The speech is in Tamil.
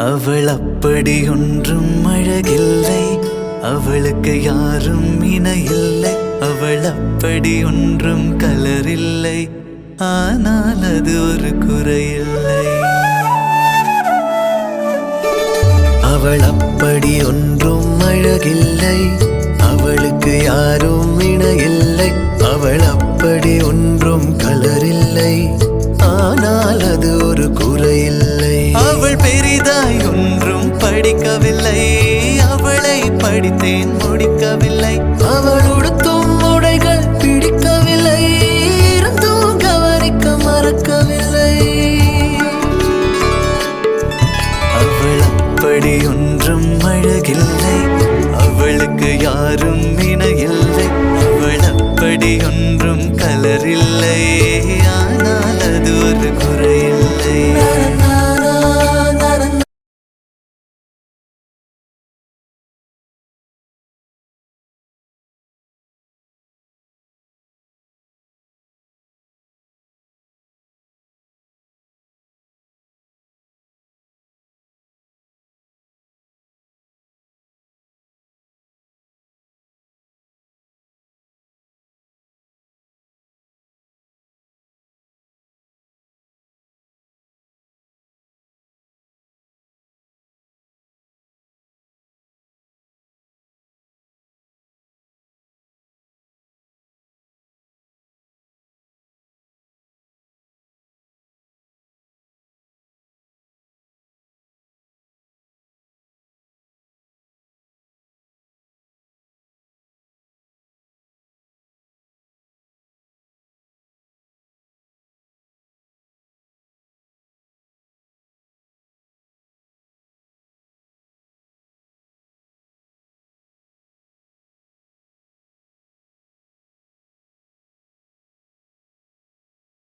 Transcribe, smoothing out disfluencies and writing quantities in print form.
அவள் அப்படி ஒன்றும் அழகில்லை, அவளுக்கு யாரும் இணையில்லை. அவள் அப்படி ஒன்றும் கலரில்லை, ஆனால் அது ஒரு குறையில்லை. அவள் அப்படி ஒன்றும் அழகில்லை, அவளுக்கு யாரும் இணையில்லை. அவள் அப்படி ஒன்றும் கலரில்லை, ஆனால் அது ஒரு குறையில்லை. அவள் பெரிதாய் ஒன்றும் படிக்கவில்லை, அவளை படித்தேன் முடிக்கவில்லை. அவள் உடுத்தும் உடைகள் பிடிக்கவில்லை, இருந்தும் கவனிக்க மறக்கவில்லை. அவள் அப்படி ஒன்றும் அழகில்லை, அவளுக்கு யாரும் இணையில்லை. அவள் அப்படி ஒன்றும் கலரில்லை.